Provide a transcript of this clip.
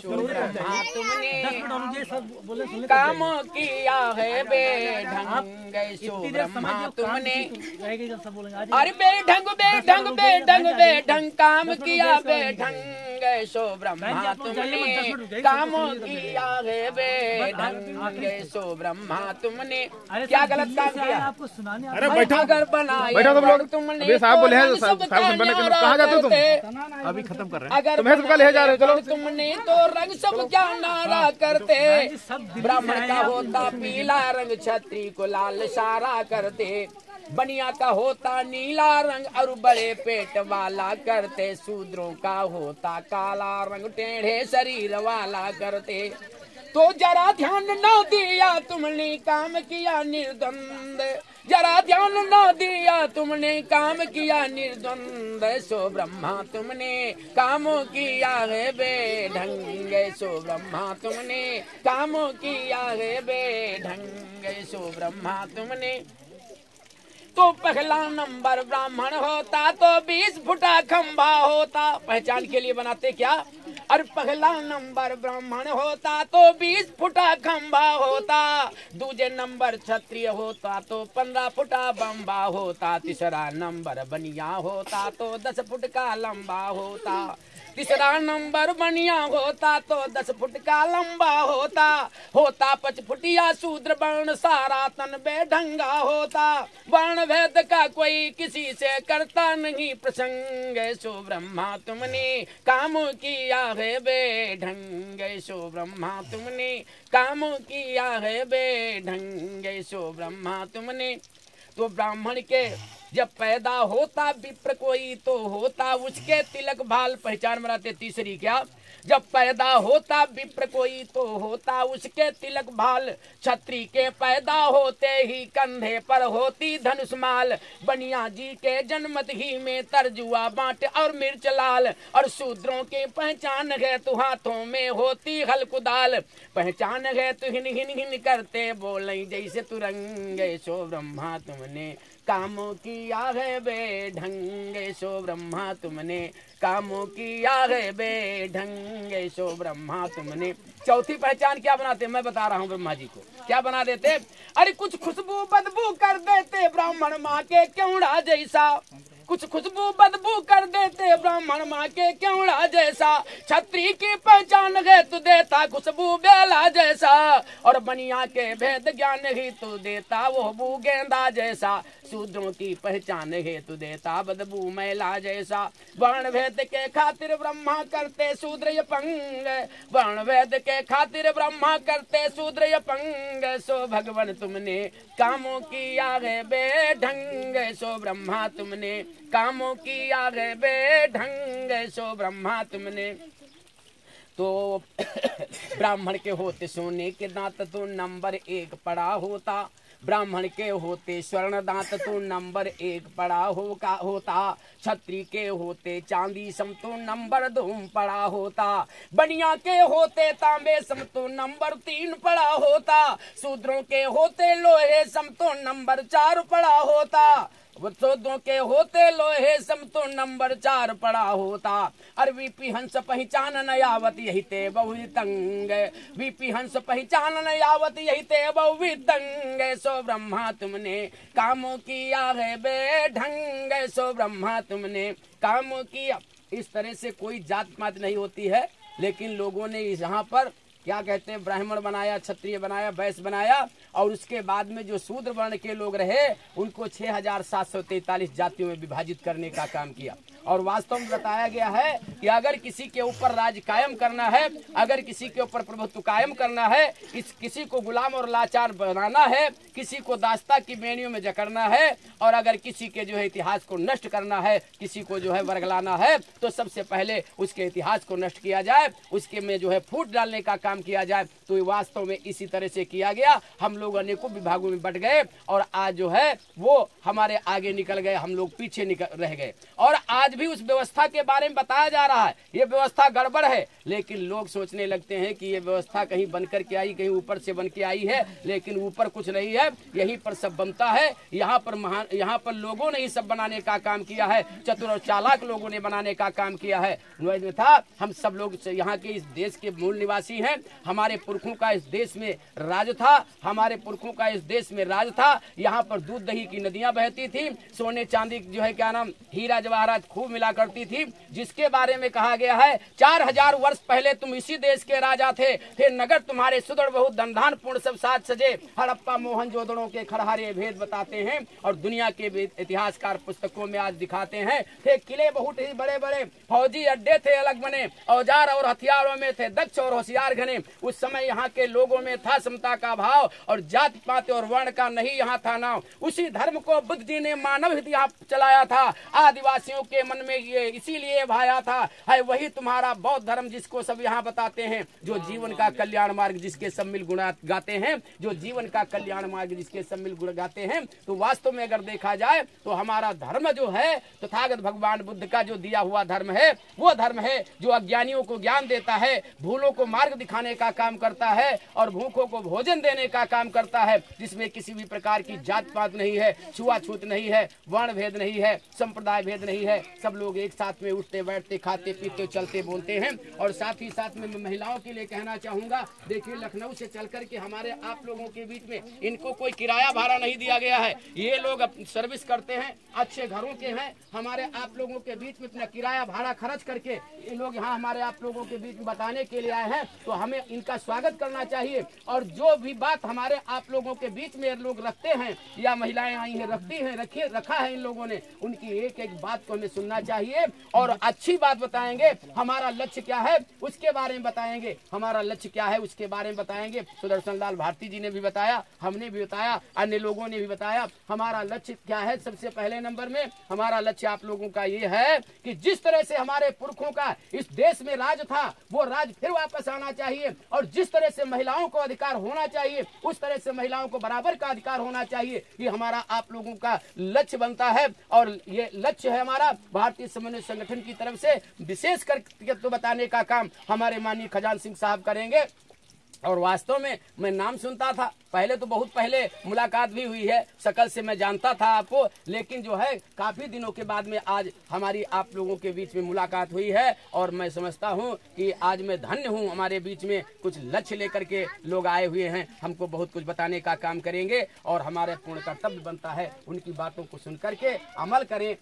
ब्रह्मा तुमने काम किया है बेढंग सो ब्रह्मा तुमने। अरे बेढंग बेढंग बेढंग बेढंग काम किया बेढंग सो ब्रह्मा तुमने। काम किया है बेढंग सो ब्रह्मा तुमने। क्या गलत काम किया? आपको सुनाने अरे बैठो, अगर बनाया तुम लोग तुमने साहब बोले हैं सब कहाँ जा रहे हो तुम? अभी खत्म कर रहे हैं। अगर तुम्हें सबका ले जा रहे हो, चलो। तुमने तो रंग सब क्या नारा करते। ब्राह्मण का होता पीला रंग, क्षत्रिय को लाल सारा करते। बनिया का होता नीला रंग और बड़े पेट वाला करते। शूद्रों का होता काला रंग, टेढ़े शरीर वाला करते। तो जरा ध्यान न दिया तुमने काम किया निर्द्वंद। जरा ध्यान न दिया तुमने काम किया निर्द्वंद सो ब्रह्मा तुमने। काम किया है बेढंग सो ब्रह्मा तुमने। काम किया है बेढंग सो ब्रह्मा तुमने। तो पहला नंबर ब्राह्मण होता तो 20 फुटा खंभा होता। पहचान के लिए बनाते क्या? और पहला नंबर ब्राह्मण होता तो 20 फुटा खंभा होता। दूसरे नंबर क्षत्रिय होता तो 15 फुटा बम्बा होता। तीसरा नंबर बनिया होता तो 10 फुट का लंबा होता। तीसरा नंबर बनिया होता तो 10 फुट का लंबा होता। 5 फुटिया शूद्र वर्ण सारा तन बेढंगा होता। वर्ण भेद का कोई किसी से करता नहीं प्रसंग सो ब्रह्मा तुमने। काम किया है बेढंग सो ब्रह्मा तुमने। काम किया है बेढंग सो ब्रह्मा तुमने। तो ब्राह्मण के जब पैदा होता विप्र कोई तो होता उसके तिलक भाल। पहचान बनाते तीसरी क्या? जब पैदा होता विप्र कोई तो होता उसके तिलक भाल। छत्री के पैदा होते ही कंधे पर होती धनुषमाल। बनिया जी के जन्मत ही में तरजुआ बांट और मिर्च लाल। और शूद्रों के पहचान है तो हाथों में होती हल कुदाल। पहचान है तो हिन हिन हिन करते बोले जैसे तुरंग सो ब्रह्मा तुमने। काम किया है बेढंग सो ब्रह्मा तुमने। काम किया है बेढंग सो ब्रह्मा तुमने। चौथी पहचान क्या बनाते? मैं बता रहा हूँ ब्रह्मा जी को क्या बना देते। अरे कुछ खुशबू बदबू कर देते ब्राह्मण माँ के क्योड़ा जैसा। कुछ खुशबू बदबू कर देते ब्राह्मण माँ के क्योड़ा जैसा। छत्री की पहचान है तू देता खुशबू बेला जैसा। और बनिया के भेद ज्ञान ही तू देता वो बू गेंदा जैसा। शूद्रों की पहचान है तू देता बदबू मैला जैसा। वर्ण भेद के खातिर ब्रह्मा करते शूद्र पंग। वर्ण भेद के खातिर ब्रह्मा करते शूद्र पंग सो भगवान तुमने। कामों किया है बेढंग सो ब्रह्मा तुमने। कामों किया है बेढंग सो ब्रह्मा तुमने। तो ब्राह्मण के होते सोने के दांत तो नंबर 1 पड़ा होता। ब्राह्मण के होते स्वर्ण दांत तो नंबर 1 पड़ा होता। छत्री के होते चांदी सम तो नंबर 2 पड़ा होता। बनिया के होते तांबे सम तो नंबर 3 पड़ा होता। शूद्रों के होते लोहे सम तो नंबर 4 पड़ा होता। शूद्रों के होते लोहे सम तो नंबर 4 पड़ा होता। और वीपी हंस पहचान न आवत यही ते बहुतंग। वीपी हंस पहचान न आवत यही ते बहुतंग सो ब्रह्मा तुमने। काम किया है बेढंग सो ब्रह्मा तुमने। काम किया। इस तरह से कोई जात पात नहीं होती है, लेकिन लोगों ने यहाँ पर क्या कहते हैं ब्राह्मण बनाया, क्षत्रिय बनाया, वैश्य बनाया। और उसके बाद में जो शूद्र वर्ण के लोग रहे उनको 6743 जातियों में विभाजित करने का काम किया। और वास्तव में बताया गया है कि अगर किसी के ऊपर राज कायम करना है, अगर किसी के ऊपर प्रभुत्व कायम करना है, किसी को गुलाम और लाचार बनाना है, किसी को दास्ता की बेड़ियों में जकड़ना है, और अगर किसी के जो है इतिहास को नष्ट करना है, किसी को जो है वर्गलाना है, तो सबसे पहले उसके इतिहास को नष्ट किया जाए, उसके में जो है फूट डालने का काम किया जाए। तो वास्तव में इसी तरह से किया गया। हम लोग अनेकों विभागों में बट गए और आज जो है वो हमारे आगे निकल गए, हम लोग पीछे रह गए। और आज भी उस व्यवस्था के बारे में बताया जा रहा है, ये व्यवस्था गड़बड़ है, लेकिन लोग सोचने लगते हैं कि ये व्यवस्था कहीं बन करके आई, कहीं ऊपर से बन के आई है, लेकिन ऊपर कुछ नहीं है, यहीं पर सब बनता है। यहाँ पर लोगों ने ही सब बनाने का काम किया है, चतुर और चालाक लोगों ने बनाने का काम किया है। था हम सब लोग यहाँ के इस देश के मूल निवासी हैं, हमारे पुरखों का इस देश में राज था, हमारे पुरखों का इस देश में राज था। यहाँ पर दूध दही की नदियां बहती थी, सोने चांदी जो है क्या नाम हीरा जवाहरात खूब मिला करती थी, जिसके बारे में कहा गया है 4000 वर्ष पहले तुम इसी देश के राजा थे, फिर नगर तुम्हारे सुदृढ़ बहुत धनधान पूर्ण सब साज सजे। हड़प्पा मोहनजोदड़ो के खड़हारे भेद बताते हैं और दुनिया के इतिहासकार पुस्तकों में आज दिखाते हैं। थे किले बहुत ही बड़े बड़े, फौजी अड्डे थे अलग बने, औजार और हथियारों में थे दक्ष और होशियार घने। उस समय यहाँ के लोगों में था समता का भाव और जात पात और वर्ण का नहीं यहाँ था नाव। उसी धर्म को बुद्ध जी ने मानव हित यहाँ चलाया था, आदिवासियों के मन में ये इसीलिए भाया था। है वही तुम्हारा बौद्ध धर्म जिसको सब यहाँ बताते हैं, जो जीवन का कल्याण मार्ग जिसके सब मिल गुण गाते हैं, जो जीवन का कल्याण मार्ग जिसके सब मिल गुण गाते हैं। तो वास्तव में अगर देखा जाए तो हमारा धर्म जो है तथागत भगवान बुद्ध का जो दिया हुआ धर्म है, वो धर्म है जो अज्ञानियों को ज्ञान देता है, भूलों को मार्ग दिखाने का काम करता है और भूखों को भोजन देने का काम करता है, जिसमें किसी भी प्रकार की जात पात नहीं है, छुआछूत नहीं है, वर्ण भेद नहीं है, संप्रदाय भेद नहीं है। सब लोग एक साथ में उठते बैठते खाते पीते चलते बोलते हैं। और साथ ही साथ में महिलाओं के लिए कहना चाहूंगा, देखिए लखनऊ से चल करके हमारे आप लोगों के बीच में इनको कोई किराया भाड़ा नहीं दिया गया है, ये लोग सर्विस करते हैं, अच्छे घरों के हैं, हमारे आप लोगों के बीच में अपना किराया भाड़ा खर्च करके ये लोग यहाँ हमारे आप लोगों के बीच में बताने के लिए आए हैं, तो हमें इनका स्वागत करना चाहिए। और जो भी बात हमारे आप लोगों के बीच में लोग रखते हैं या महिलाएं आई हैं रखती हैं, रखा है इन लोगों ने, उनकी एक एक बात को हमें सुनना चाहिए और अच्छी बात बताएंगे। हमारा लक्ष्य क्या है उसके बारे में बताएंगे, हमारा लक्ष्य क्या है उसके बारे में बताएंगे। सुदर्शन लाल भारती जी ने भी बताया, हमने भी बताया, अन्य लोगों ने भी बताया। हमारा लक्ष्य क्या है? सबसे पहले नंबर में हमारा लक्ष्य आप लोगों का ये है कि जिस तरह से हमारे पुरखों का इस देश में राज था, वो राज फिर वापस आना चाहिए और जिस तरह से महिलाओं को अधिकार होना चाहिए उस तरह से महिलाओं को बराबर का अधिकार होना चाहिए। ये हमारा आप लोगों का लक्ष्य बनता है और ये लक्ष्य है हमारा भारतीय समन्वय संगठन की तरफ से विशेष करके तो बताने का काम हमारे माननीय खजान सिंह साहब करेंगे। और वास्तव में मैं नाम सुनता था, पहले तो बहुत पहले मुलाकात भी हुई है, शकल से मैं जानता था आपको, लेकिन जो है काफी दिनों के बाद में आज हमारी आप लोगों के बीच में मुलाकात हुई है और मैं समझता हूं कि आज मैं धन्य हूं। हमारे बीच में कुछ लक्ष्य लेकर के लोग आए हुए हैं, हमको बहुत कुछ बताने का काम करेंगे और हमारे पूर्ण कर्तव्य बनता है उनकी बातों को सुन करके अमल करें।